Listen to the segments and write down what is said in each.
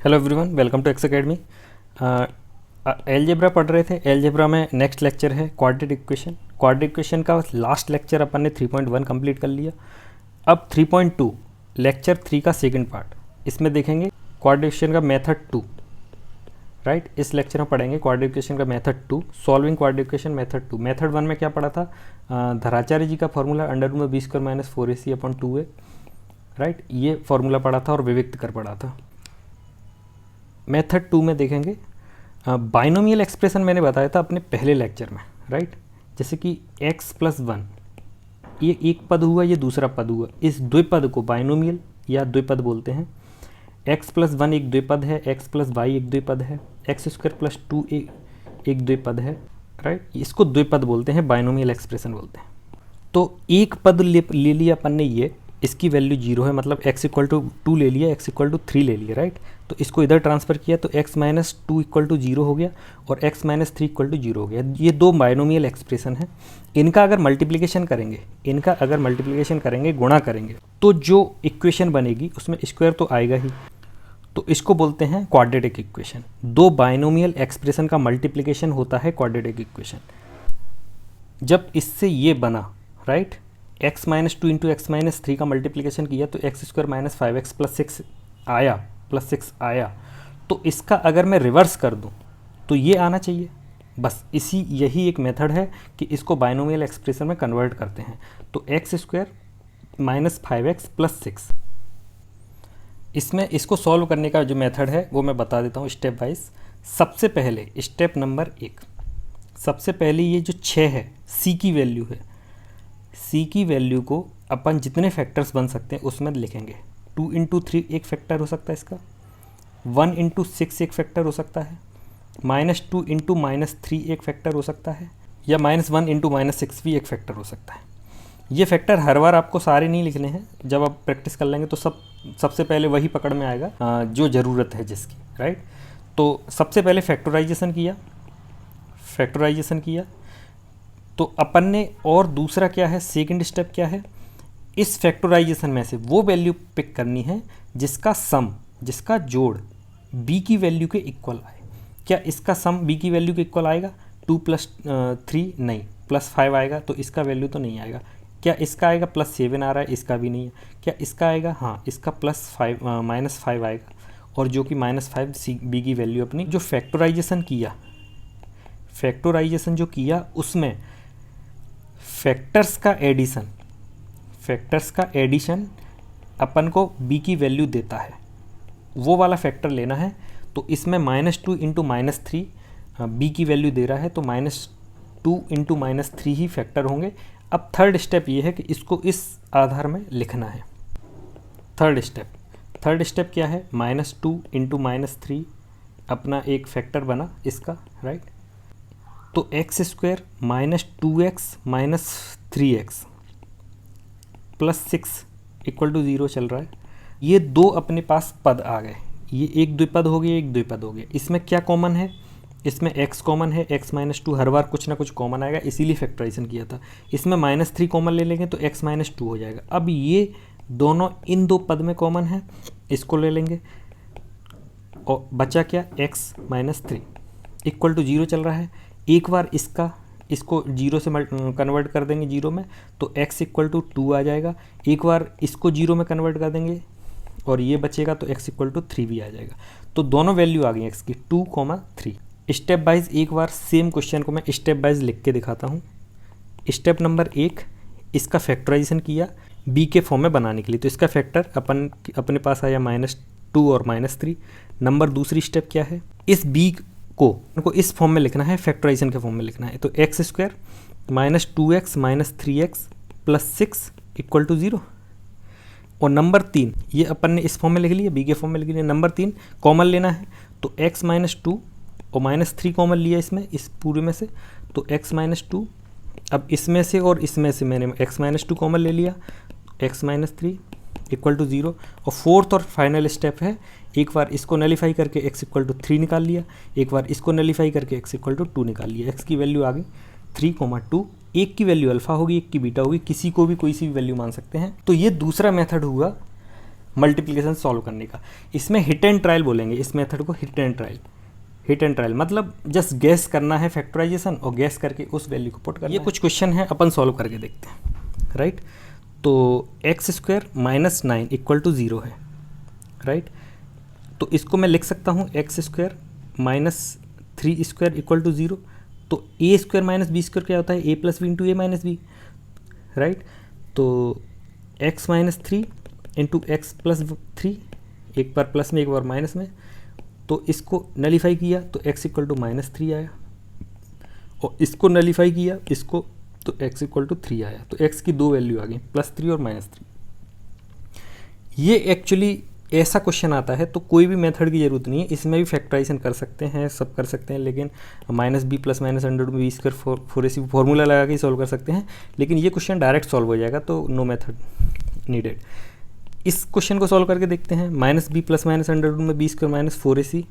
Hello everyone, welcome to X academy. Algebra पढ़ रहे थे। एलजेब्रा में नेक्स्ट लेक्चर है क्वाड्रेटिक इक्वेशन। क्वाड्रेटिक इक्वेशन का लास्ट लेक्चर अपन ने 3.1 कंप्लीट कर लिया। अब 3.2 लेक्चर 3 का सेकंड पार्ट, इसमें देखेंगे क्वाड्रेटिक इक्वेशन का मेथड 2। राइट, इस लेक्चर में पढ़ेंगे क्वाड्रेटिक इक्वेशन का method 2, solving quadratic equation method 2। Method 1 में क्या पढ़ा था? धराचार्य जी का फॉर्मूला √b² - 4ac/2a। राइट, ये फॉर्मूला पढ़ा था और विविक्त कर पढ़ा था। मेथड 2 में देखेंगे बाइनोमियल एक्सप्रेशन मैंने बताया था अपने पहले लेक्चर में। राइट, जैसे कि x + 1 ये एक पद हुआ, ये दूसरा पद हुआ। इस द्विपद को बाइनोमियल या द्विपद बोलते हैं। x + 1 एक द्विपद है, x + y एक द्विपद है, x² + 2 एक द्विपद है। राइट, इसको द्विपद बोलते हैं, बाइनोमियल एक्सप्रेशन बोलते हैं। तो एक पद ले लिया अपन ने, ये इसकी वैल्यू 0 है, मतलब x = 2 ले लिया, x = 3 ले लिया। राइट, तो इसको इधर ट्रांसफ़र किया तो x - 2 = 0 हो गया और x - 3 = 0 हो गया। ये दो बाइनोमियल एक्सप्रेशन है। इनका अगर मल्टीप्लिकेशन करेंगे, गुणा करेंगे, तो जो इक्वेशन बनेगी उसमें स्क्वायर तो आएगा ही। तो इसको बोलते हैं क्वाड्रेटिक इक्वेशन। दो बाइनोमियल एक्सप्रेशन का मल्टीप्लिकेशन होता है क्वाड्रेटिक इक्वेशन। जब इससे ये बना, राइट, x - 2 × x - 3 का मल्टीप्लिकेशन किया तो x² - 5x + 6 आया। तो इसका अगर मैं रिवर्स कर दूं तो ये आना चाहिए। बस यही एक मेथड है कि इसको बाइनोमियल एक्सप्रेशन में कन्वर्ट करते हैं। तो x² - 5x + 6, इसमें इसको सॉल्व करने का जो मेथड है वो मैं बता देता हूँ स्टेप वाइज। सबसे पहले स्टेप नंबर 1, सबसे पहले ये जो 6 है, c की वैल्यू है, c की वैल्यू को अपन जितने फैक्टर्स बन सकते हैं उसमें लिखेंगे। 2 × 3 एक फैक्टर हो सकता है इसका, 1 × 6 एक फैक्टर हो सकता है, -2 × -3 एक फैक्टर हो सकता है, या -1 × -6 भी एक फैक्टर हो सकता है। ये फैक्टर हर बार आपको सारे नहीं लिखने हैं, जब आप प्रैक्टिस कर लेंगे तो सबसे पहले वही पकड़ में आएगा जो ज़रूरत है जिसकी। राइट, तो सबसे पहले फैक्टराइजेशन किया तो अपन ने, और दूसरा क्या है, सेकंड स्टेप क्या है, इस फैक्टराइजेशन में से वो वैल्यू पिक करनी है जिसका जोड़ b की वैल्यू के इक्वल आए। क्या इसका सम b की वैल्यू के इक्वल आएगा? 2 + 3 नहीं, +5 आएगा, तो इसका वैल्यू तो नहीं आएगा। क्या इसका आएगा? +7 आ रहा है, इसका भी नहीं है। क्या इसका आएगा? हाँ, इसका -5 आएगा, और जो कि -5 b की वैल्यू अपनी। जो फैक्टराइजेशन जो किया उसमें फैक्टर्स का एडिशन अपन को b की वैल्यू देता है, वो वाला फैक्टर लेना है। तो इसमें -2 × -3 b की वैल्यू दे रहा है, तो -2 × -3 ही फैक्टर होंगे। अब थर्ड स्टेप ये है कि इसको इस आधार में लिखना है। थर्ड स्टेप क्या है? -2 × -3 अपना एक फैक्टर बना इसका। राइट, तो x² - 2x - 3x + 6 = 0 चल रहा है। ये दो अपने पास पद आ गए, ये एक द्विपद हो गया, एक द्विपद हो गया। इसमें क्या कॉमन है? इसमें x कॉमन है, x - 2 हर बार कुछ ना कुछ कॉमन आएगा, इसीलिए फैक्टराइजेशन किया था। इसमें -3 कॉमन ले लेंगे तो x - 2 हो जाएगा। अब ये दोनों इन दो पद में कॉमन है, इसको ले लेंगे, और बचा क्या? x - 3 = 0 चल रहा है। एक बार इसको 0 से कन्वर्ट कर देंगे 0 में, तो x = 2 आ जाएगा। एक बार इसको 0 में कन्वर्ट कर देंगे और ये बचेगा, तो x = 3 भी आ जाएगा। तो दोनों वैल्यू आ गई x की, 2, 3। स्टेप वाइज एक बार सेम क्वेश्चन को मैं स्टेप वाइज लिख के दिखाता हूँ। स्टेप नंबर 1, इसका फैक्टराइजेशन किया b के फॉर्म में बनाने के लिए, तो इसका फैक्टर अपने पास आया -2 और -3। नंबर दूसरी स्टेप क्या है? इस b को इस फॉर्म में लिखना है, फैक्टराइजेशन के फॉर्म में लिखना है। तो x² - 2x - 3x + 6 = 0। और नंबर 3 ये अपन ने इस फॉर्म में लिख लिया, b के फॉर्म में लिख लिया। नंबर 3 कॉमन लेना है, तो x - 2 और -3 कॉमन लिया इसमें, इस पूरे में से, तो x - 2। अब इसमें से और इसमें से मैंने x - 2 कॉमन ले लिया, x - 3 = 0। और फोर्थ और फाइनल स्टेप है, एक बार इसको नलीफाई करके x = 3 निकाल लिया, एक बार इसको नलीफाई करके x = 2 निकाल लिया। x की वैल्यू आ गई 3, 2। एक की वैल्यू अल्फ़ा होगी, एक की बीटा होगी, किसी को भी कोई सी भी वैल्यू मान सकते हैं। तो ये दूसरा मेथड हुआ मल्टीप्लिकेशन सॉल्व करने का। इसमें हिट एंड ट्रायल बोलेंगे, इस मेथड को hit and trial. Hit and trial मतलब जस्ट गैस करना है फैक्टराइजेशन और गैस करके उस वैल्यू को पुट करना। ये कुछ क्वेश्चन है, अपन सॉल्व करके देखते हैं, राइट। तो x square minus 9 equal to 0 है, राइट। तो इसको मैं लिख सकता हूँ x square minus 3 square equal to 0। तो a square minus b square क्या होता है, a plus b into a minus b, right. तो x minus 3 into x plus 3, एक बार प्लस में एक बार माइनस में, तो इसको नलीफाई किया तो x इक्वल टू -3 आया, और इसको नलीफाई किया इसको तो x इक्वल टू 3 आया। तो x की दो वैल्यू आ गई, +3 और -3। ये एक्चुअली ऐसा क्वेश्चन आता है तो कोई भी मेथड की ज़रूरत नहीं है, इसमें भी फैक्टराइजेशन कर सकते हैं, सब कर सकते हैं, लेकिन -b + -√b² 4ac फॉर्मूला लगा के सॉल्व कर सकते हैं। लेकिन ये क्वेश्चन डायरेक्ट सॉल्व हो जाएगा, तो नो मेथड नीडेड। इस क्वेश्चन को सॉल्व करके देखते हैं। -b + -√b² -4ac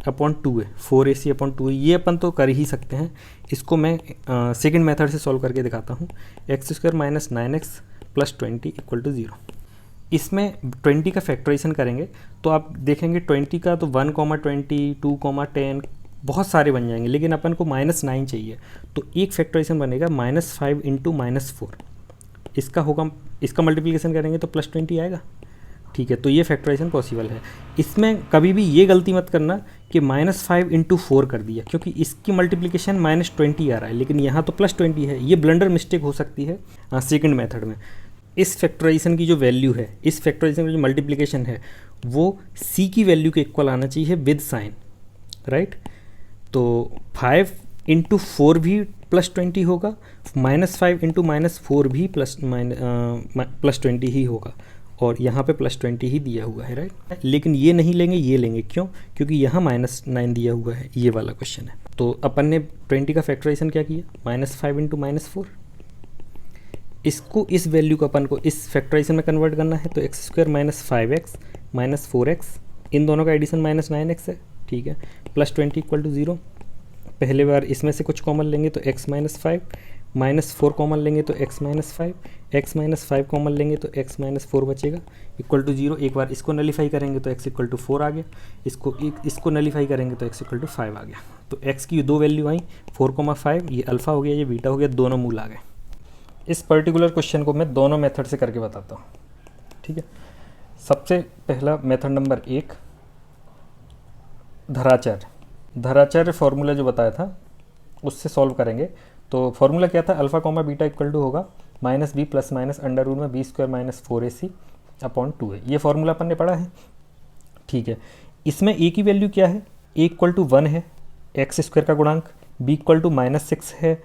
अपॉन 2 है, 4ac अपॉन 2 है, ये अपन तो कर ही सकते हैं। इसको मैं सेकंड मेथड से सॉल्व करके दिखाता हूँ। x² - 9x + 20 = 0। इसमें 20 का फैक्टराइजेशन करेंगे तो आप देखेंगे 20 का तो 1, 20, 2, 10 बहुत सारे बन जाएंगे, लेकिन अपन को -9 चाहिए। तो एक फैक्टराइजेशन बनेगा -5 इंटू -4, इसका होगा, इसका मल्टीप्लिकेशन करेंगे तो +20 आएगा, ठीक है। तो ये फैक्टराइजेशन पॉसिबल है। इसमें कभी भी ये गलती मत करना कि -5 इंटू 4 कर दिया, क्योंकि इसकी मल्टीप्लिकेशन -20 आ रहा है, लेकिन यहाँ तो +20 है। ये ब्लंडर मिस्टेक हो सकती है सेकंड मेथड में। इस फैक्टराइजेशन की जो वैल्यू है, इस फैक्टराइजेशन की जो मल्टीप्लिकेशन है, वो c की वैल्यू के इक्वल आना चाहिए विद साइन, राइट। तो 5 इंटू 4 भी +20 होगा, -5 इंटू -4 भी +20 ही होगा, और यहाँ पे +20 ही दिया हुआ है, राइट। लेकिन ये नहीं लेंगे, ये लेंगे, क्यों? क्योंकि यहाँ -9 दिया हुआ है, ये वाला क्वेश्चन है। तो अपन ने 20 का फैक्टराइजेशन क्या किया, -5 इंटू -4। इसको, इस वैल्यू को अपन को इस फैक्टराइजेशन में कन्वर्ट करना है, तो x² - 5x - 4x, इन दोनों का एडिशन -9x है, ठीक है। +20 = 0। पहले बार इसमें से कुछ कॉमन लेंगे तो x - 5, -4 कॉमन लेंगे तो x - 5, x - 5 कॉमन लेंगे तो x - 4 बचेगा, इक्वल टू 0। एक बार इसको नलीफाई करेंगे तो x = 4 आ गया, इसको नलीफाई करेंगे तो x = 5 आ गया। तो x की दो वैल्यू आई, 4,5, ये अल्फ़ा हो गया, ये बीटा हो गया, दोनों मूल आ गए। इस पर्टिकुलर क्वेश्चन को मैं दोनों मेथड से करके बताता हूँ, ठीक है। सबसे पहला मेथड नंबर 1, धराचार्य फॉर्मूला जो बताया था उससे सॉल्व करेंगे। तो फॉर्मूला क्या था, अल्फ़ा, बीटा इक्वल टू होगा -b + -√b² - 4ac अपॉन 2 है। ये फॉर्मूला अपन ने पढ़ा है, ठीक है। इसमें a की वैल्यू क्या है, a = 1 है, x² का गुणांक, b = -6 है,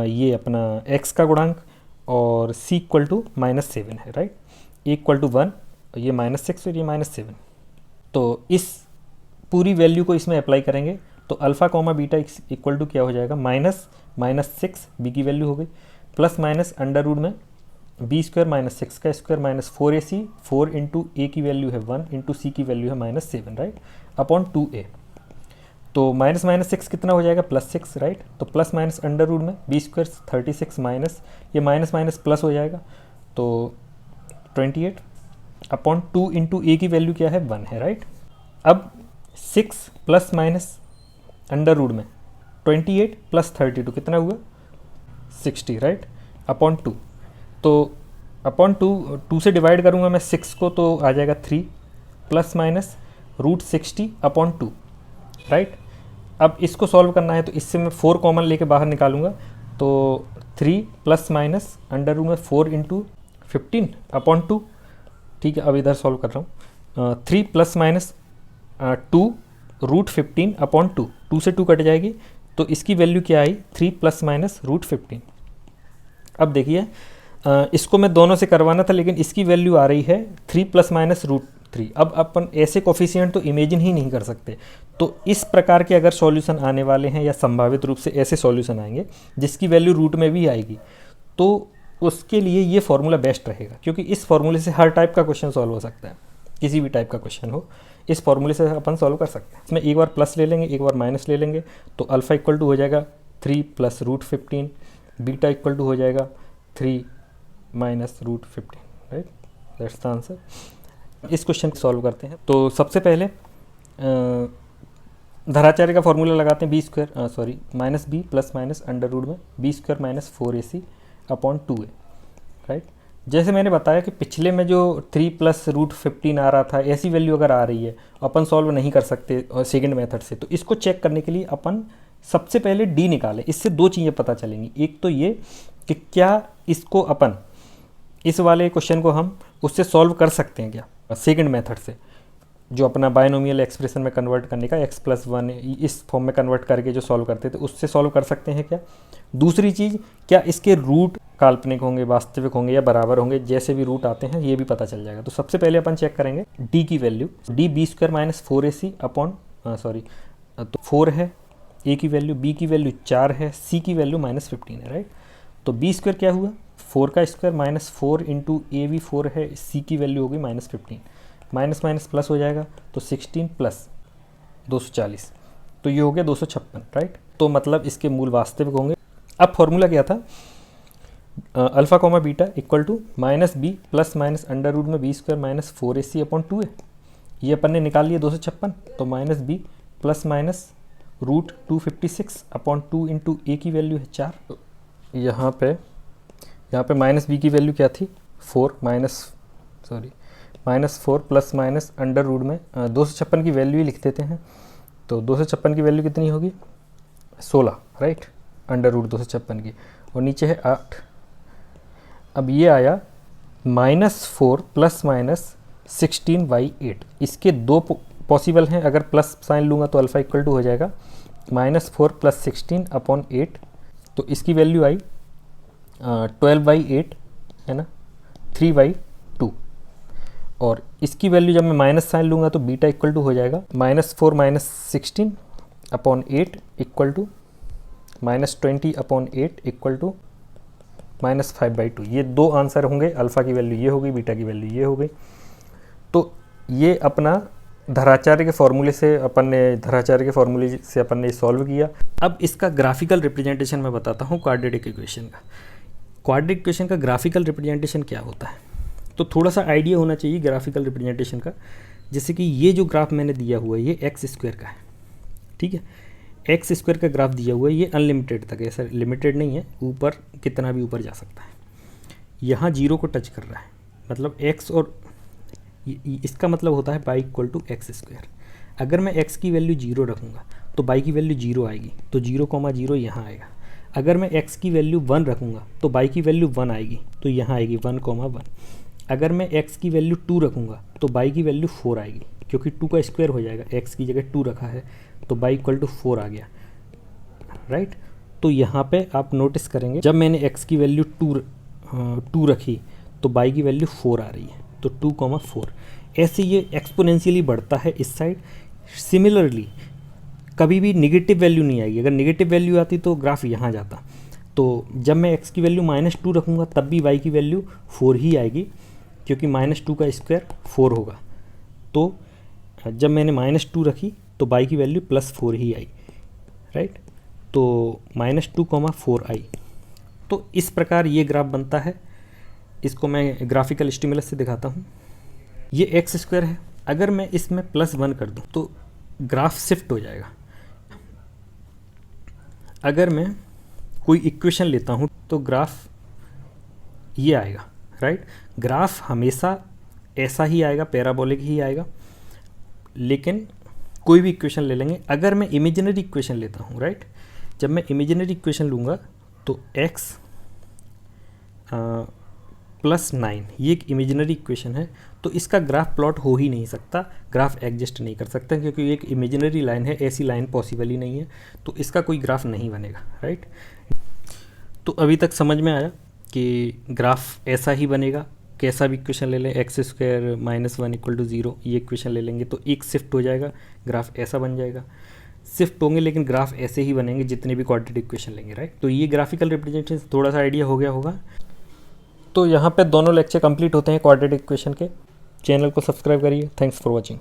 ये अपना x का गुणांक, और c = -7 है, राइट। a = 1, ये -6 और ये -7। तो इस पूरी वैल्यू को इसमें अप्लाई करेंगे तो अल्फ़ा, बीटा इक्वल टू क्या हो जाएगा, -6, b की वैल्यू हो गई, प्लस माइनस अंडर रूट में b² - 6 का square minus 4ac, 4 into a की वैल्यू है 1 इंटू c की वैल्यू है -7, राइट, अपॉन 2a। तो -6 कितना हो जाएगा, +6, राइट। तो प्लस माइनस अंडर रूट में b² 36 माइनस ये माइनस प्लस हो जाएगा, तो 28 अपॉन 2 इंटू ए की वैल्यू क्या है, 1 है, राइट। अब 6 प्लस माइनस अंडर रूट में 28 + 32 कितना हुआ, 60, राइट, अपॉन 2। तो अपॉन 2 से डिवाइड करूँगा मैं 6 को तो आ जाएगा 3 प्लस माइनस √60 अपॉन 2, राइट। अब इसको सॉल्व करना है तो इससे मैं 4 कॉमन लेके बाहर निकालूंगा, तो 3 प्लस माइनस अंडर रूट में 4 इंटू 15 अपॉन 2, ठीक है। अब इधर सॉल्व कर रहा हूँ, 3 प्लस माइनस 2 √15 अपॉन 2, 2 से 2 कट जाएगी, तो इसकी वैल्यू क्या आई, 3 प्लस माइनस √15। अब देखिए इसको मैं दोनों से करवाना था, लेकिन इसकी वैल्यू आ रही है 3 प्लस माइनस √3। अब अपन ऐसे कोफिशिएंट तो इमेजिन ही नहीं कर सकते, तो इस प्रकार के अगर सॉल्यूशन आने वाले हैं या संभावित रूप से ऐसे सॉल्यूशन आएंगे जिसकी वैल्यू रूट में भी आएगी, तो उसके लिए ये फॉर्मूला बेस्ट रहेगा, क्योंकि इस फॉर्मूले से हर टाइप का क्वेश्चन सॉल्व हो सकता है, किसी भी टाइप का क्वेश्चन हो इस फॉर्मूले से अपन सॉल्व कर सकते हैं। इसमें एक बार प्लस ले लेंगे, एक बार माइनस ले लेंगे, तो अल्फ़ा इक्वल टू हो जाएगा 3 प्लस √15, बीटा इक्वल टू हो जाएगा 3 minus √15, right, that's the answer. इस क्वेश्चन को सॉल्व करते हैं। तो सबसे पहले धराचार्य का फॉर्मूला लगाते हैं minus b plus minus under root में b square minus 4ac upon 2a, right. जैसे मैंने बताया कि पिछले में जो 3 प्लस रूट 15 आ रहा था, ऐसी वैल्यू अगर आ रही है अपन सॉल्व नहीं कर सकते सेकंड मेथड से, तो इसको चेक करने के लिए अपन सबसे पहले डी निकालें। इससे दो चीज़ें पता चलेंगी। एक तो ये कि क्या इसको अपन इस वाले क्वेश्चन को हम उससे सॉल्व कर सकते हैं क्या सेकंड मेथड से, जो अपना बायनोमियल एक्सप्रेशन में कन्वर्ट करने का x+1 इस फॉर्म में कन्वर्ट करके जो सॉल्व करते थे उससे सॉल्व कर सकते हैं क्या। दूसरी चीज़, क्या इसके रूट काल्पनिक होंगे, वास्तविक होंगे या बराबर होंगे, जैसे भी रूट आते हैं ये भी पता चल जाएगा। तो सबसे पहले अपन चेक करेंगे d की value, d b square minus 4ac upon तो 4 है a की वैल्यू, b की वैल्यू 4 है, c की वैल्यू -15 है, राइट। तो b स्क्वायर क्या हुआ, 4 का स्क्वायर माइनस 4 इंटू ए भी 4 है, c की वैल्यू होगी -15, माइनस माइनस प्लस हो जाएगा तो 16 प्लस 240, तो ये हो गया 256, राइट। तो मतलब इसके मूल वास्तविक होंगे। अब फॉर्मूला क्या था, alpha comma beta equal to minus b plus minus under root में b square minus 4ac upon 2a, ये अपन ने निकाल लिया 256, तो minus b plus minus root 256 upon 2 into a की वैल्यू है 4। तो यहाँ पे माइनस बी की वैल्यू क्या थी, 4 minus 4 plus minus under root में 256 की वैल्यू ही लिख देते हैं। तो 256 की वैल्यू कितनी होगी, 16, राइट, अंडर रूट 256 की, और नीचे है 8। अब ये आया -4 प्लस माइनस 16/8, इसके दो पॉसिबल हैं, अगर प्लस साइन लूँगा तो अल्फ़ा इक्वल टू हो जाएगा -4 प्लस 16 अपॉन 8, तो इसकी वैल्यू आई 12/8 है ना, 3/2, और इसकी वैल्यू जब मैं माइनस साइन लूँगा तो बीटा इक्वल टू हो जाएगा -4 minus 16 upon 8 equal to -20 upon 8 equal to -5/2। ये दो आंसर होंगे, अल्फ़ा की वैल्यू ये हो गई, बीटा की वैल्यू ये हो गई। तो ये अपना धराचार्य के फॉर्मूले से अपन ने सॉल्व किया। अब इसका ग्राफिकल रिप्रेजेंटेशन मैं बताता हूँ क्वाड्रेटिक इक्वेशन का। क्वाड्रेटिक इक्वेशन का ग्राफिकल रिप्रेजेंटेशन क्या होता है, तो थोड़ा सा आइडिया होना चाहिए ग्राफिकल रिप्रेजेंटेशन का। जैसे कि ये जो ग्राफ मैंने दिया हुआ है ये एक्स स्क्वायर का है, ठीक है, एक्स स्क्वायर का ग्राफ दिया हुआ है, ये अनलिमिटेड तक है, सर लिमिटेड नहीं है, ऊपर कितना भी ऊपर जा सकता है। यहाँ 0 को टच कर रहा है, मतलब x, और इसका मतलब होता है y equal to x square. अगर मैं x की वैल्यू 0 रखूँगा तो y की वैल्यू 0 आएगी, तो 0,0 यहाँ आएगा। अगर मैं x की वैल्यू 1 रखूँगा तो y की वैल्यू 1 आएगी, तो यहाँ आएगी 1,1। अगर मैं x की वैल्यू 2 रखूँगा तो y की वैल्यू 4 आएगी, क्योंकि 2 का स्क्वायर हो जाएगा, x की जगह 2 रखा है तो y इक्वल टू 4 आ गया, राइट। तो यहाँ पे आप नोटिस करेंगे जब मैंने x की वैल्यू 2 रखी तो y की वैल्यू 4 आ रही है, तो 2,4। ऐसे ये एक्सपोनेंशियली बढ़ता है इस साइड। सिमिलरली कभी भी निगेटिव वैल्यू नहीं आएगी, अगर निगेटिव वैल्यू आती तो ग्राफ यहाँ जाता। तो जब मैं x की वैल्यू -2 रखूँगा तब भी y की वैल्यू 4 ही आएगी, क्योंकि -2 का स्क्वायर 4 होगा। तो जब मैंने -2 रखी तो y की वैल्यू +4 ही आई, राइट। तो -2,4 आई। तो इस प्रकार ये ग्राफ बनता है। इसको मैं ग्राफिकल स्टिमुलस से दिखाता हूँ। ये एक्स स्क्वायर है, अगर मैं इसमें +1 कर दूँ तो ग्राफ शिफ्ट हो जाएगा। अगर मैं कोई इक्वेशन लेता हूँ तो ग्राफ ये आएगा, राइट। ग्राफ हमेशा ऐसा ही आएगा, पैराबोलिक ही आएगा, लेकिन कोई भी इक्वेशन ले लेंगे। अगर मैं इमेजिनरी इक्वेशन लेता हूँ, राइट, जब मैं इमेजिनरी इक्वेशन लूँगा तो x +9 ये एक इमेजिनरी इक्वेशन है, तो इसका ग्राफ प्लॉट हो ही नहीं सकता, ग्राफ एग्जिस्ट नहीं कर सकता, क्योंकि एक इमेजिनरी लाइन है, ऐसी लाइन पॉसिबल ही नहीं है, तो इसका कोई ग्राफ नहीं बनेगा, राइट। तो अभी तक समझ में आया कि ग्राफ ऐसा ही बनेगा, कैसा भी इक्वेशन ले लें, x² -1 = 0, ये इक्वेशन ले लेंगे तो एक शिफ्ट हो जाएगा, ग्राफ ऐसा बन जाएगा। शिफ्ट होंगे लेकिन ग्राफ ऐसे ही बनेंगे जितने भी क्वाड्रेटिक इक्वेशन लेंगे, राइट। तो ये ग्राफिकल रिप्रेजेंटेशन थोड़ा सा आइडिया हो गया होगा। तो यहाँ पे दोनों लेक्चर कंप्लीट होते हैं क्वाड्रेटिक इक्वेशन के। चैनल को सब्सक्राइब करिए। Thanks for watching.